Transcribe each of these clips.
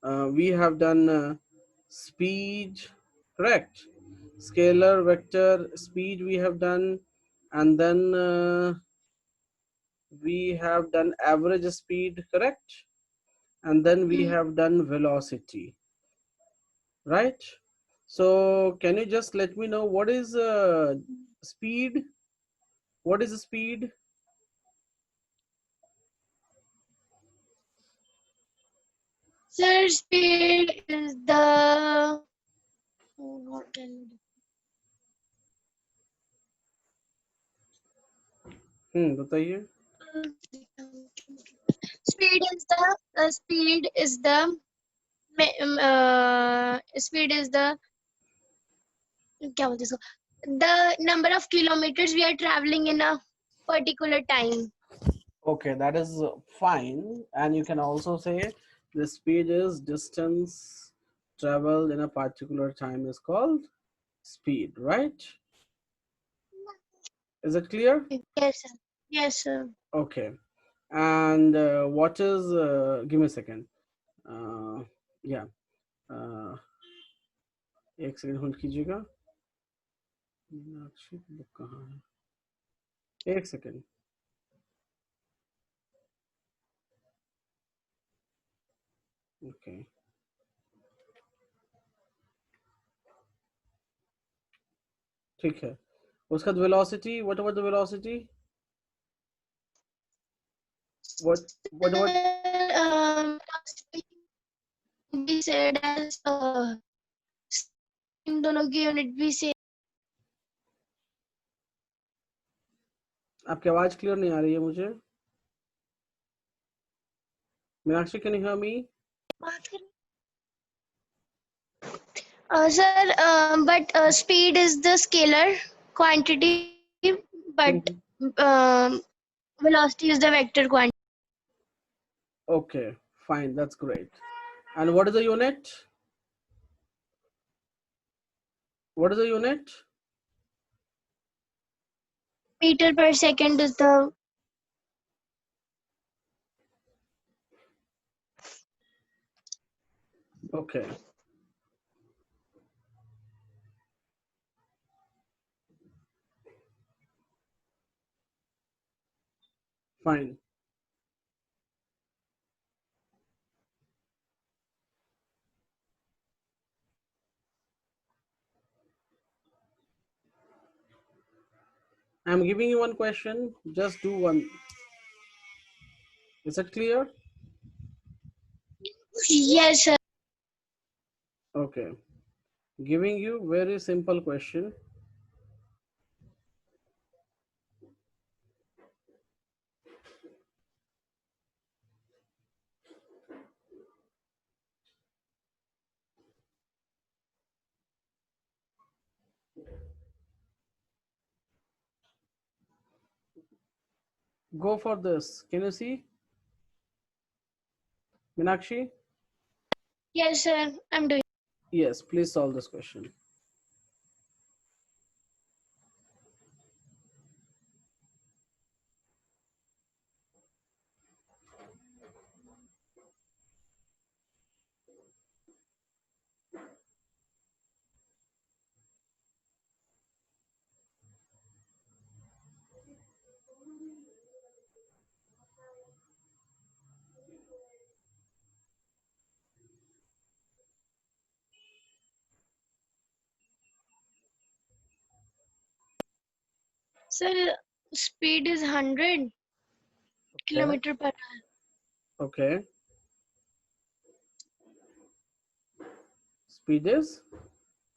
We have done speed, correct? Scalar, vector, speed we have done, and then we have done average speed, correct? And then we have done velocity, right? So can you just let me know what is speed? What is speed? Sir, speed is the what can बताइए. speed is the speed is the speed is the क्या बोलते हैं इसको? The number of kilometers we are traveling in a particular time. Okay, that is fine. And you can also say the speed is distance traveled in a particular time is called speed, right? Is it clear? Yes, sir. Yes, sir. Okay. And what is, give me a second. Yeah. एक second hold कीजिएगा. Meenakshi book कहाँ है? एक second. Okay. ठीक है. उसका velocity, what about the velocity? What about We said as इन दोनों की यूनिट भी सेम. आपकी आवाज क्लियर नहीं आ रही है मुझे. Meenakshi, can you hear me? Sir, but speed is the scalar quantity, but velocity is the vector quantity. Okay, fine, that's great. And what is the unit? What is the unit? Meter per second is the Okay. Fine. I'm giving you one question. Just do one. Is it clear? yes, sir. Okay. Giving you very simple question. Go for this. Can you see? Meenakshi? Yes, sir. I'm doing. Yes, please solve this question. Sir, speed is 100 kilometer per hour. Okay. Speed is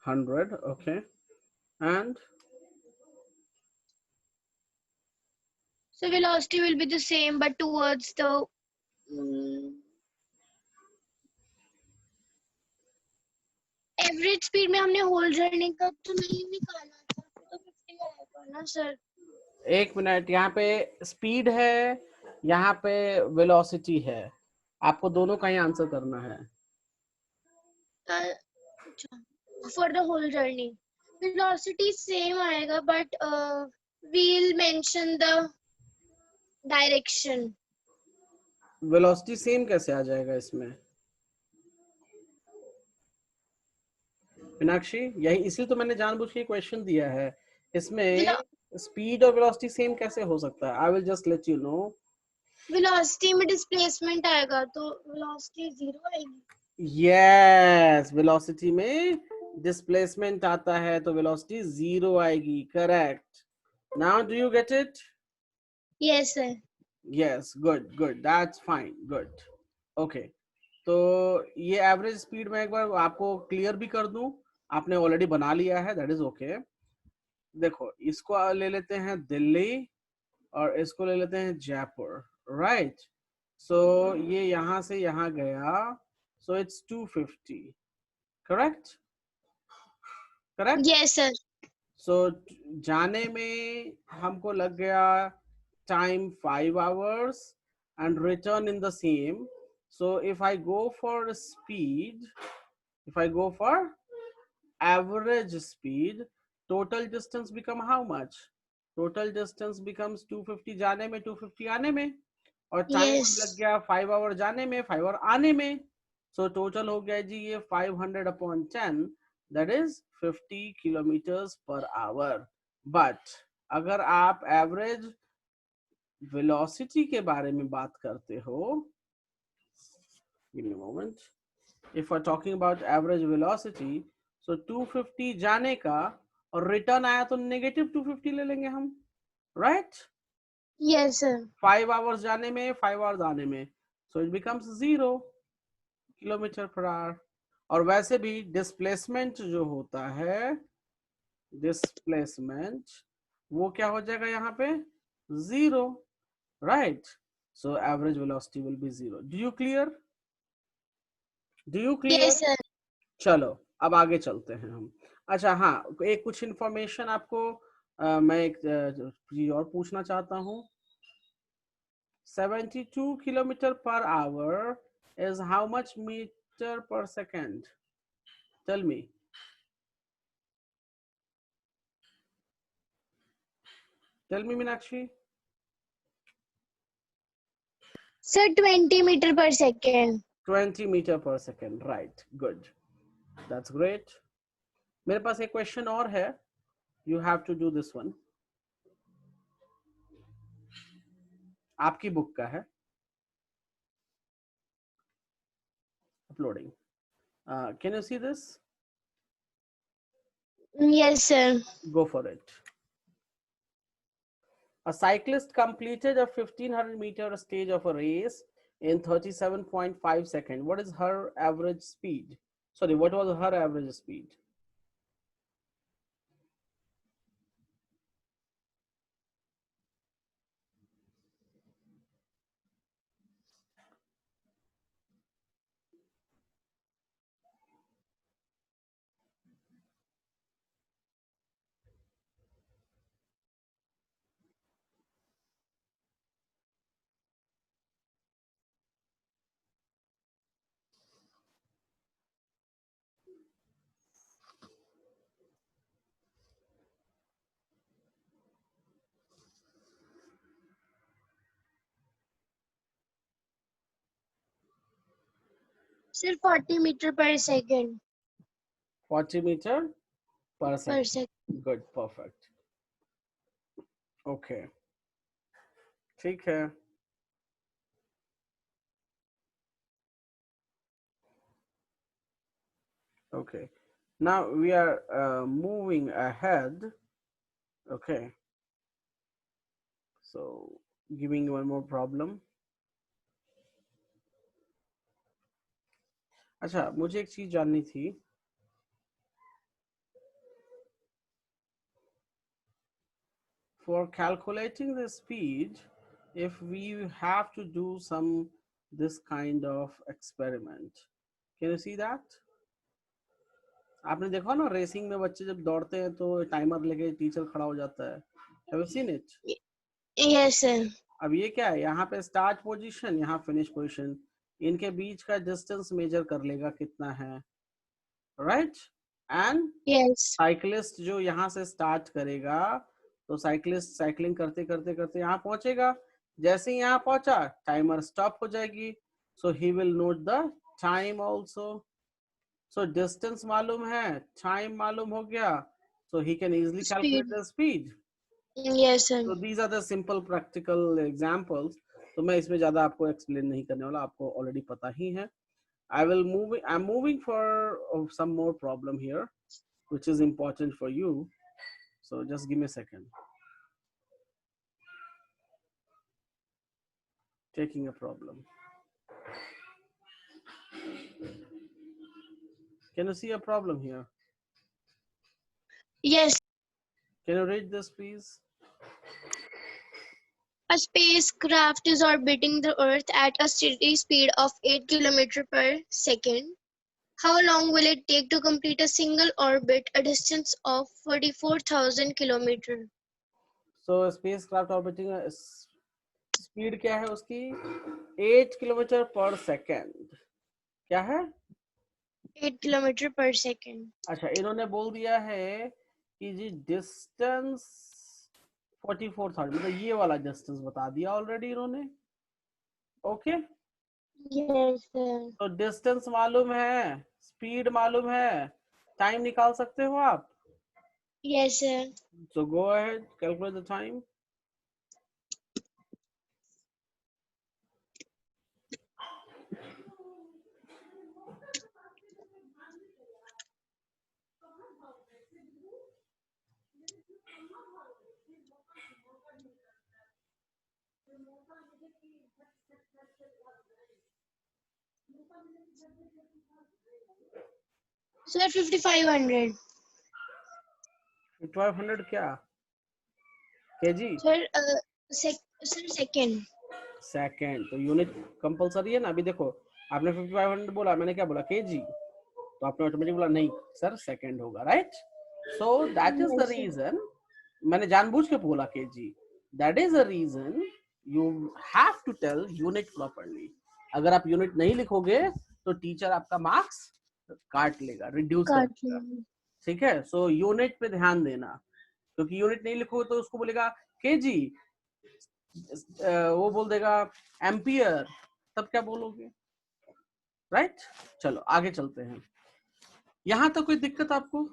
100. Okay. And So velocity will be the same, but towards the average speed में हमने whole journey का तो नहीं निकाला था, तो 50 आएगा ना सर. एक मिनट, यहाँ पे स्पीड है, यहाँ पे वेलोसिटी है. आपको दोनों का ही आंसर करना है. For the whole journey velocity same आएगा, but we'll mention the direction. Velocity same कैसे आ जाएगा इसमें? मीनाक्षी, यही इसलिए तो मैंने जानबूझ के क्वेश्चन दिया है। इसमें Velo- स्पीड और वेलोसिटी सेम कैसे हो सकता है? I will just let you know. Velocity में डिस्प्लेसमेंट आएगा तो वेलोसिटी जीरो आएगी। यस, वेलोसिटी में डिस्प्लेसमेंट आता है तो वेलोसिटी जीरो आएगी। Correct. Now do you get it? Yes sir. Yes, good good, that's fine, good. Okay, तो ये एवरेज स्पीड में एक बार आपको क्लियर भी कर दूं, आपने ऑलरेडी बना लिया है, दैट इज ओके। देखो, इसको ले लेते हैं दिल्ली और इसको ले लेते हैं जयपुर, राइट? सो ये यहां से यहां गया, so it's 250, correct? Correct. Yes sir. So जाने में हमको लग गया time 5 hours and return in the same. So if I go for speed, if I go for average speed, total distance become how much? Total distance becomes 250 जाने में, 250 आने में, और टाइम यस लग गया 5 hour जाने में, 5 hour आने में। सो टोटल हो गया जी ये 500/10, दैट इज 50 km/h। बट अगर आप एवरेज वेलोसिटी के बारे में बात करते हो, give me moment, if we're talking about average velocity, so 250 जाने का और रिटर्न आया तो नेगेटिव 250 ले लेंगे हम, राइट? Yes sir. 5 hours जाने में, 5 hours आने में, so it becomes 0 km/h। और वैसे भी डिस्प्लेसमेंट जो होता है, डिस्प्लेसमेंट वो क्या हो जाएगा यहाँ पे? 0, right? So average velocity will be 0। Do you clear? Do you clear? Yes sir. चलो, अब आगे चलते हैं हम। अच्छा हाँ, एक कुछ इंफॉर्मेशन आपको मैं एक चीज और पूछना चाहता हूँ। 72 km/h is how much meter per second? Tell me. Tell me, Meenakshi. Sir 20 metre per second. 20 meter per second, right? Good, that's great. मेरे पास एक क्वेश्चन और है, you have to do this one. आपकी बुक का है, uploading. Can you see this? Yes sir. Go for it. A cyclist completed a 1500-meter stage of a race in 37.5 seconds. What is her average speed? Sorry, what was her average speed? Sir 40 metre per second. 40 meter per per second. Second. Good, perfect. Okay, ठीक है। Okay, now we are moving ahead. Okay, so giving one more problem. अच्छा, मुझे एक चीज जाननी थी। For calculating the speed, if we have to do some this kind of experiment, can you see that? आपने देखा ना, रेसिंग में बच्चे जब दौड़ते हैं तो टाइमर लेके टीचर खड़ा हो जाता है। Have you seen it? Yes sir. अब ये क्या है, यहाँ पे स्टार्ट पोजीशन, यहाँ फिनिश पोजीशन, इनके बीच का डिस्टेंस मेजर कर लेगा कितना है, राइट? एंड यस साइकिलिस्ट जो यहाँ से स्टार्ट करेगा, तो साइकिलिस्ट साइकिलिंग करते करते करते यहाँ पहुंचेगा। जैसे ही यहाँ पहुंचा, टाइमर स्टॉप हो जाएगी, so he will note the time also. So distance मालूम है, time मालूम हो गया, so he can easily calculate Speed. the speed. Yes, sir. So these are the simple practical examples. तो मैं इसमें ज्यादा आपको एक्सप्लेन नहीं करने वाला, आपको ऑलरेडी पता ही है. I'm moving for some more problem here, which is important for you. So just give me a second. Taking a problem. Can you see a problem here? Yes. Can you read this, please? A spacecraft is orbiting the Earth at a steady speed of 8 km per second. How long will it take to complete a single orbit, a distance of 44,000 km? So spacecraft orbiting speed क्या है उसकी? 8 kilometre पर second. क्या है? 8 km per second. अच्छा, इन्होंने बोल दिया है कि जी डिस्टेंस 44,000, मतलब ये वाला डिस्टेंस बता दिया ऑलरेडी इन्होंने. Okay, Yes, sir. तो डिस्टेंस मालूम है, स्पीड मालूम है, टाइम निकाल सकते हो आप. Yes, sir. So go ahead, calculate the time. Sir, 5500. 1200 क्या? KG? Sir, sir, second. Second. तो यूनिट कंपलसरी है ना. अभी देखो, आपने 5500 बोला, मैंने क्या बोला? केजी. तो आपने ऑटोमेटिक बोला नहीं सर सेकेंड होगा, right? So that is the Yes, sir. Reason मैंने जानबूझ के बोला KG. That is the reason you have to tell unit properly. अगर आप यूनिट नहीं लिखोगे तो टीचर आपका मार्क्स काट लेगा, रिड्यूस कर Got देगा. you. ठीक है? सो यूनिट पे ध्यान देना, क्योंकि यूनिट नहीं लिखोगे तो उसको बोलेगा केजी, वो बोल देगा एम्पियर, तब क्या बोलोगे? राइट? चलो आगे चलते हैं. यहां तक कोई दिक्कत आपको?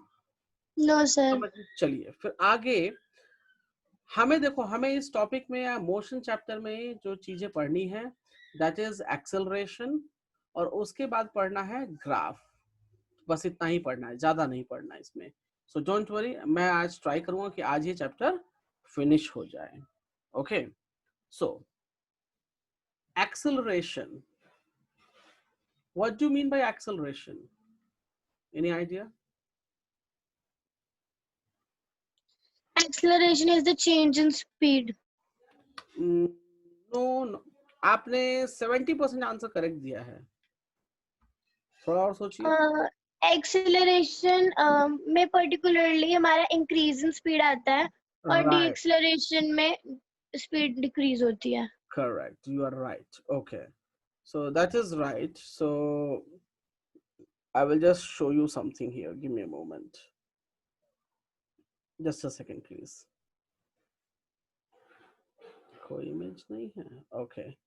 No, sir. चलिए फिर आगे. हमें देखो, हमें इस टॉपिक में या मोशन चैप्टर में जो चीजें पढ़नी है दैट इज एक्सेलरेशन, और उसके बाद पढ़ना है ग्राफ. बस इतना ही पढ़ना है, ज्यादा नहीं पढ़ना है इसमें. सो डोंट वरी, मैं आज ट्राई करूंगा कि आज ये चैप्टर फिनिश हो जाए. Okay, so acceleration. What do you mean by acceleration? Any idea? Acceleration is the change in speed. No no, आपने 70% आंसर करेक्ट दिया है. थोड़ा और सोचिए. एक्सेलरेशन में पर्टिकुलरली हमारा इंक्रीज इन स्पीड आता है और डी राइट, एक्सेलरेशन में स्पीड डिक्रीज होती है. correct, you are right. Okay, so that is right. So I will just show you something here, give me a moment, just a second please. कोई image नहीं है? Okay,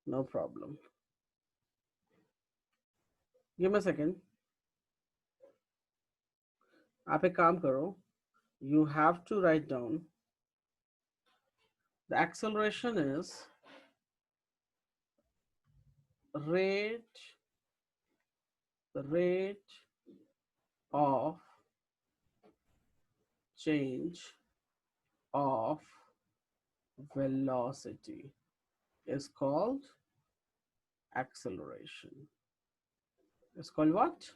no problem, give me a second. आप एक काम करो, you have to write down the acceleration is rate, the rate of change of velocity is called acceleration. It's called what?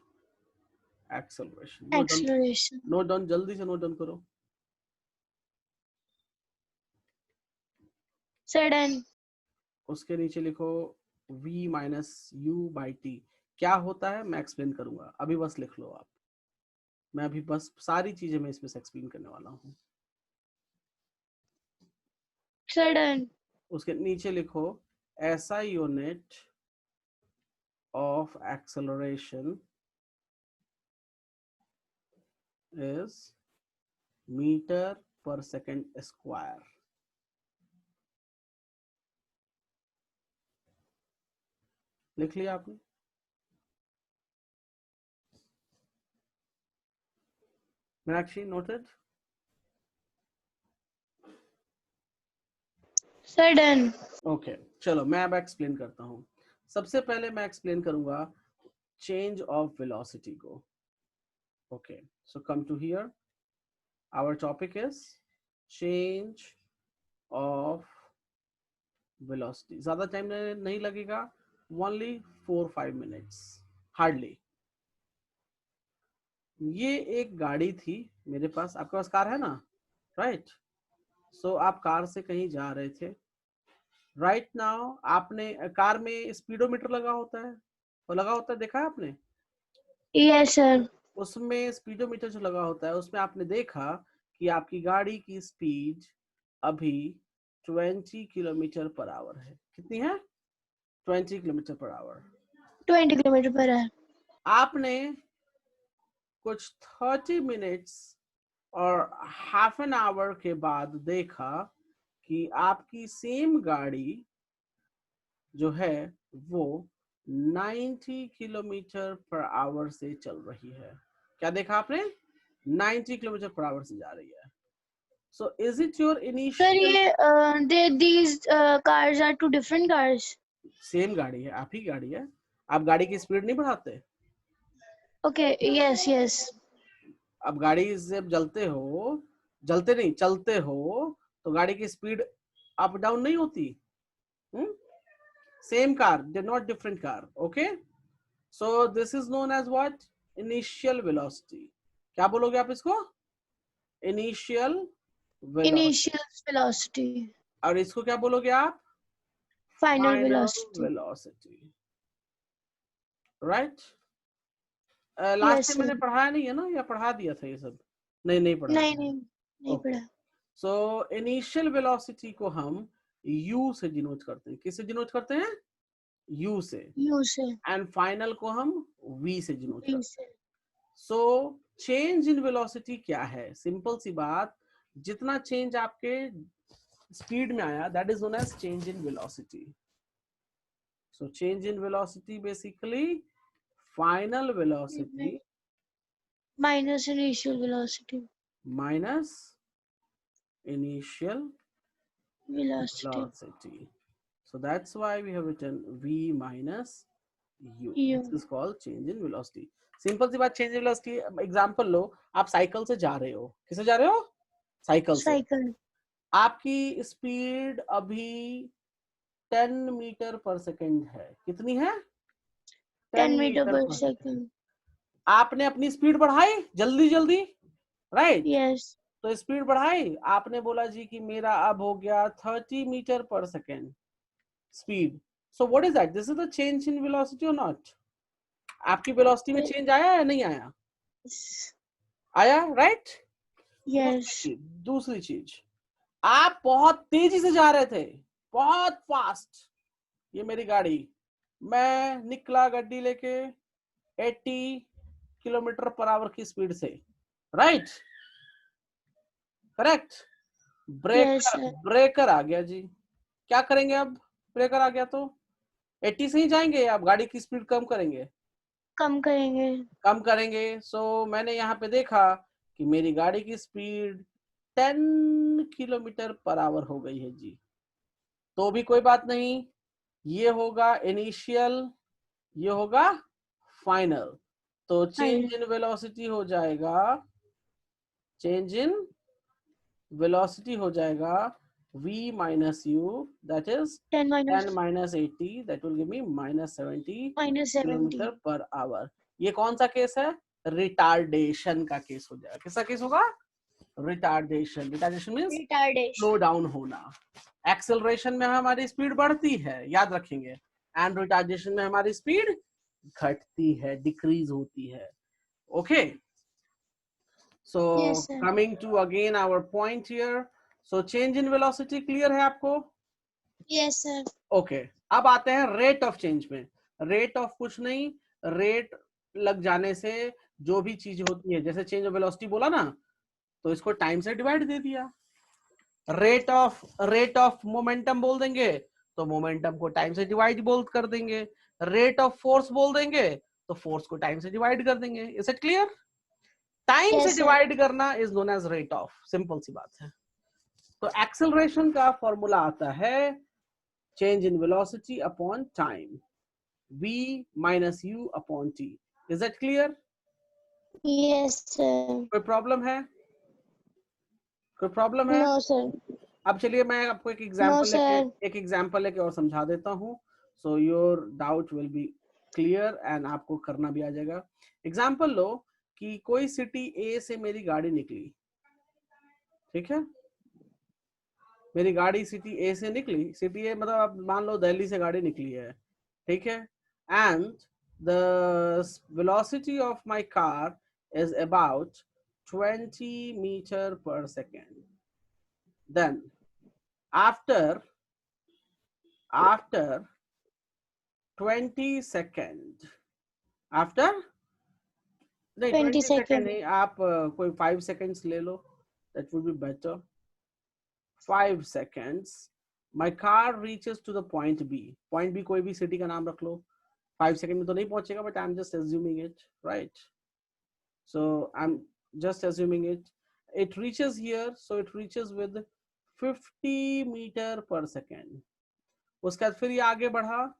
Acceleration. Note down, acceleration. note down, जल्दी से note down करो. Sudden. उसके नीचे लिखो v minus u by T. क्या होता है मैं एक्सप्लेन करूंगा, अभी बस लिख लो आप. मैं अभी बस सारी चीजें मैं इसमें से एक्सप्लेन करने वाला हूँ. सडन. उसके नीचे लिखो SI unit of acceleration is metre per second square. लिख लिया आपने? Meenakshi noted? Sir done. Okay चलो मैं अब एक्सप्लेन करता हूँ। सबसे पहले मैं एक्सप्लेन करूंगा चेंज ऑफ वेलोसिटी को। Okay so come to here, our topic is change of velocity. ज्यादा टाइम नहीं लगेगा, ओनली 4-5 मिनट्स हार्डली। ये एक गाड़ी थी मेरे पास, आपके पास कार है ना, राइट? सो आप कार से कहीं जा रहे थे। राइट नाउ आपने कार में स्पीडोमीटर लगा होता है, वो लगा होता है, देखा है आपने? Yes sir. उसमें स्पीडोमीटर जो लगा होता है उसमें आपने देखा कि आपकी गाड़ी की स्पीड अभी 20 किलोमीटर पर आवर है। कितनी है? 20 kilometre per hour. 20 kilometre per hour. आपने कुछ 30 मिनट्स और हाफ एन आवर के बाद देखा कि आपकी सेम गाड़ी जो है वो 90 किलोमीटर पर आवर से चल रही है। क्या देखा आपने? 90 किलोमीटर पर आवर से जा रही है। So is it your sir initial? ये these cars are two different cars. Same गाड़ी है, आप ही गाड़ी है, आप गाड़ी की स्पीड नहीं बढ़ाते? Okay, yes, yes. अब गाड़ी से जलते हो, जलते नहीं चलते हो, तो गाड़ी की स्पीड अप डाउन नहीं होती। Same car, they not different car. Okay so this is known as what? Initial velocity. क्या बोलोगे आप इसको? Initial velocity. Initial velocity. और इसको क्या बोलोगे आप? Final final velocity. Velocity, right? Last Yes, time sir. मैंने पढ़ाया नहीं है ना, या पढ़ा दिया था ये सब? नहीं नहीं पढ़ाया नहीं है। नहीं नहीं ओके पढ़ा। सो इनिशियल वेलोसिटी को हम u से डिनोट करते हैं। किससे डिनोट करते हैं? u से। U से। एंड फाइनल को हम v से डिनोट V करते से। हैं। सो चेंज इन वेलोसिटी क्या है? सिंपल सी बात, जितना चेंज आपके स्पीड में आया that is known as change in velocity. So change in velocity basically final velocity Minus initial velocity. minus initial Velocity. velocity. So that's why we have written v minus u. This U. is called change in velocity. Simple सी बात, change in velocity. Example लो, आप cycle से जा रहे हो। किससे जा रहे हो? साइकिल से। Cycle. आपकी स्पीड अभी 10 मीटर पर सेकंड है। कितनी है? 10 10 meter मीटर per पर सेकंड। second. आपने अपनी स्पीड बढ़ाई जल्दी जल्दी, राइट? Yes. तो स्पीड बढ़ाई, आपने बोला जी कि मेरा अब हो गया 30 metre per second speed. So what is that? This is the change in velocity और नॉट? आपकी वेलोसिटी में चेंज आया या नहीं आया? आया, राइट? Yes. दूसरी चीज, आप बहुत तेजी से जा रहे थे, बहुत फास्ट। ये मेरी गाड़ी, मैं निकला गड्डी लेके 80 किलोमीटर पर आवर की स्पीड से, right? Correct? Yes, breaker sir. Breaker आ गया जी, क्या करेंगे अब? ब्रेकर आ गया तो 80 से ही जाएंगे या आप गाड़ी की स्पीड कम करेंगे? कम करेंगे। कम करेंगे। सो मैंने यहाँ पे देखा कि मेरी गाड़ी की स्पीड 10 किलोमीटर पर आवर हो गई है जी। तो भी कोई बात नहीं, ये होगा इनिशियल, ये होगा फाइनल। तो चेंज इन वेलोसिटी हो जाएगा, चेंज इन वेलोसिटी हो जाएगा v minus u, that is 10 10 minus minus 80, that will give me minus 70 minus kilometre 70. Per hour. ये कौन सा केस है? रिटार्डेशन का केस हो जाएगा। किसका केस होगा? Retardation. Retardation means slow Retardation. Down होना। एक्सेलरेशन में हमारी स्पीड बढ़ती है, याद रखेंगे, एंड रिटार्डेशन में हमारी स्पीड घटती है, डिक्रीज होती है। Okay so Yes, sir. coming to again our point here, so change in velocity clear है आपको? Yes, sir. ओके अब आते हैं रेट ऑफ चेंज में। रेट ऑफ कुछ नहीं, रेट लग जाने से जो भी चीज होती है, जैसे चेंज ऑफ वेलोसिटी बोला ना, तो इसको टाइम से डिवाइड दे दिया। रेट ऑफ मोमेंटम बोल देंगे तो मोमेंटम को टाइम से डिवाइड बोल कर देंगे। रेट ऑफ फोर्स बोल देंगे तो फोर्स को टाइम से डिवाइड कर देंगे। Is it clear? टाइम से Yes, sir. डिवाइड करना is known as rate of, simple सी बात है। तो एक्सेलरेशन का फॉर्मूला आता है change in velocity upon time, v minus u upon t. Is that clear? Yes, sir. कोई प्रॉब्लम है? कोई प्रॉब्लम है? No, sir. अब चलिए मैं आपको एक No, एग्जांपल sir. लेके और समझा देता हूँ, so your doubt will be clear and आपको करना भी आ जाएगा। एग्जांपल लो कि कोई सिटी ए से मेरी गाड़ी निकली, ठीक है, मेरी गाड़ी सिटी ए से निकली, सिटी ए मतलब आप मान लो दिल्ली से गाड़ी निकली है, ठीक है, and the velocity of my car is about 20 metre per second. Then after 20 second, after नहीं 20 20 सेकेंड seconds. नहीं, आप कोई 5 सेकेंड्स ले लो, that would be better. 5 seconds my car reaches to the point B। point B कोई भी city का नाम रख लो, 5 सेकेंड में तो नहीं पहुंचेगा, but I'm just assuming it, right? So I'm just assuming it, it reaches here, so it reaches with 50 meter per second। उसके बाद फिर ये आगे बढ़ा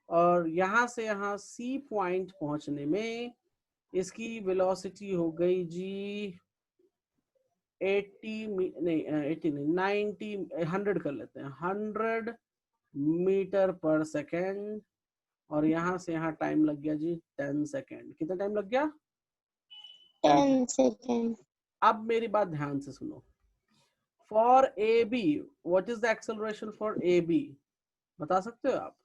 और यहां से यहाँ C पॉइंट पहुंचने में इसकी वेलोसिटी हो गई जी 80 नहीं 80 नहीं 90 100 कर लेते हैं, 100 मीटर पर सेकेंड, और यहाँ से यहाँ टाइम लग गया जी 10 सेकेंड। कितना टाइम लग गया? 10 seconds. अब मेरी बात ध्यान से सुनो, for A B what is the acceleration for A B, बता सकते हो आप?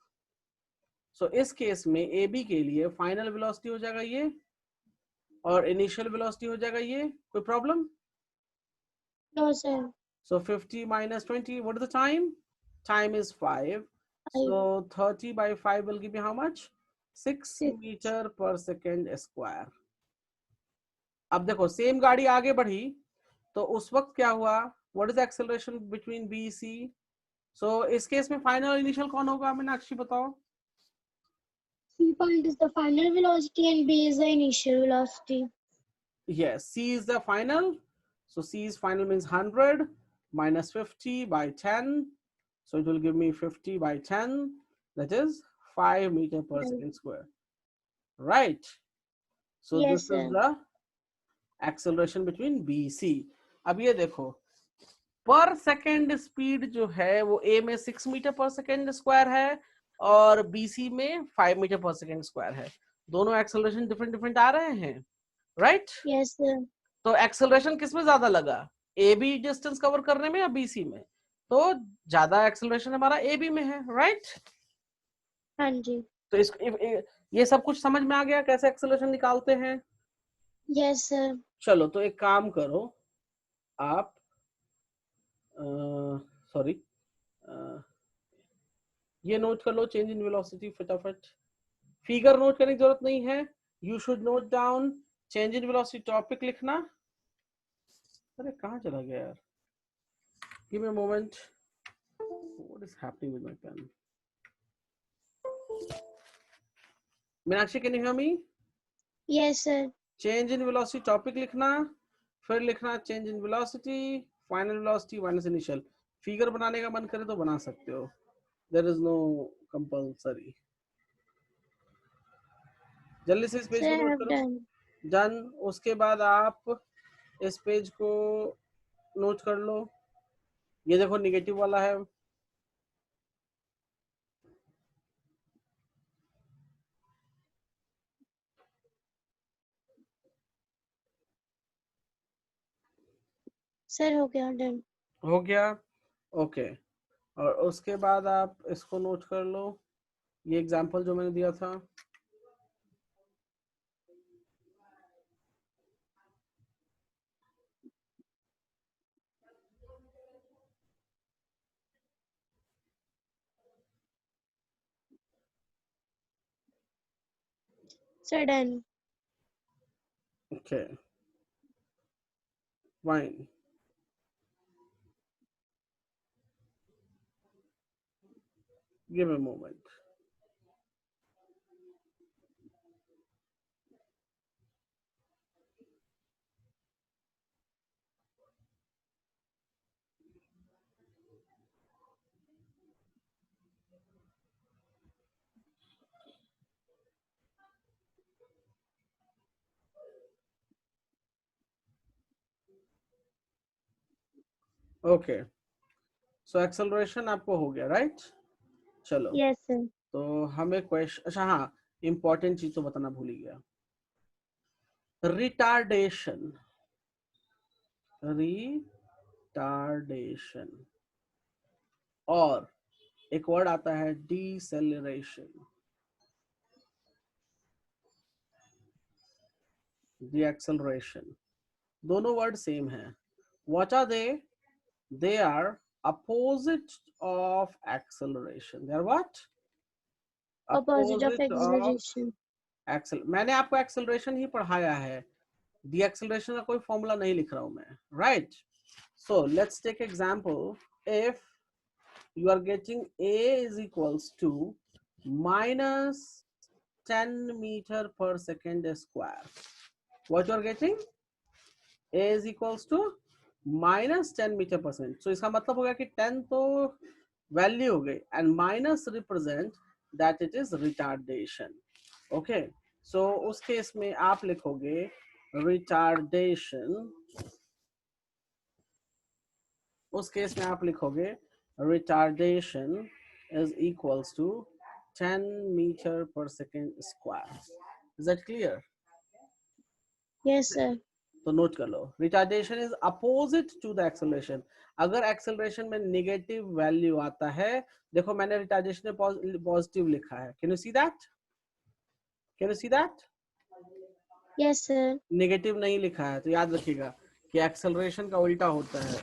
सो इस केस में ए बी के लिए फाइनल वेलोसिटी हो जाएगा ये और इनिशियल वेलोसिटी हो जाएगा ये। कोई problem? No, sir. So 50 minus 20, what is the time? Time is 5. So 30 by 5 will give you how much? 6 Six. meter per second square. अब देखो सेम गाड़ी आगे बढ़ी तो उस वक्त क्या हुआ? What is the acceleration between B, C? So इस केस में फाइनल इनिशियल कौन होगा? मीनाक्षी बताओ। C point is the final velocity and B is the initial velocity. Yes, C is the final. So C's final means 100 minus 50 by 10. So it will give me 50 by 10. That is 5 meter per second square. Right. So Yes, this is sir. the acceleration between B, C. अब ये देखो पर second speed जो है वो A में 6 metre per second square है और BC में 5 मीटर पर सेकेंड स्क्वायर है। दोनों एक्सेलरेशन डिफरेंट डिफरेंट आ रहे हैं, राइट? Yes, sir. तो एक्सेलरेशन किसमें ज्यादा लगा? ए बी डिस्टेंस कवर करने में या बीसी में? तो ज्यादा एक्सेलरेशन हमारा ए बी में है, राइट? हाँ जी। तो ये सब कुछ समझ में आ गया कैसे एक्सेलरेशन निकालते हैं? Yes, sir. चलो तो एक काम करो आप, सॉरी, ये नोट कर लो चेंज इन वेलोसिटी फटाफट। फिगर नोट करने की जरूरत नहीं है, you should note down change in velocity topic लिखना। अरे कहाँ चला गया यार? Give me a moment, what is happening with my pen? Meenakshi can you hear me? Yes, sir. Change in velocity topic लिखना, फिर लिखना change in velocity, final velocity minus initial. Figure बनाने का मन करे तो बना सकते हो, देयर इज नो कंपल्सरी। जल्दी से इस पेज Sir, को I नोट have करो। done. डन। उसके बाद आप इस पेज को नोट कर लो, ये देखो निगेटिव वाला है। Sir, हो गया done. हो गया, ओके। और उसके बाद आप इसको नोट कर लो, ये एग्जांपल जो मैंने दिया था। Sir, done. Okay fine. Give a moment. Okay, so acceleration आपको हो गया, राइट? चलो, Yes, sir. तो हमें क्वेश्चन, अच्छा हाँ, इंपॉर्टेंट चीज तो बताना भूल ही गया, रिटार्डेशन। रिटार्डेशन और एक वर्ड आता है डिसेलरेशन, डिएक्सेलरेशन, दोनों वर्ड सेम है। What are they? They are opposite of acceleration. They are what? Opposite of opposite of acceleration. Accel. मैंने आपको एक्सेलरेशन ही पढ़ाया है, डी एक्सेलरेशन का कोई फॉर्मूला नहीं लिख रहा हूं मैं, right? So let's take example. If you are getting a is equals to minus 10 meter per second square, what you are getting? a is equals to minus 10 meter per second, so इसका मतलब होगा कि 10 तो value हो गई and minus represent that it is retardation. okay, so उस case में आप लिखोगे retardation, उस केस में आप लिखोगे retardation is equals to 10 meter per second square. Is that clear? Yes, sir. तो नोट कर लो, retardation is opposite to the acceleration. अगर एक्सेलरेशन में नेगेटिव वैल्यू आता है, देखो मैंने रिटार्डेशन में पॉजिटिव लिखा है, can you see that? Can you see that? Yes, sir. Negative नहीं लिखा है, तो याद रखिएगा कि एक्सेलरेशन का उल्टा होता है,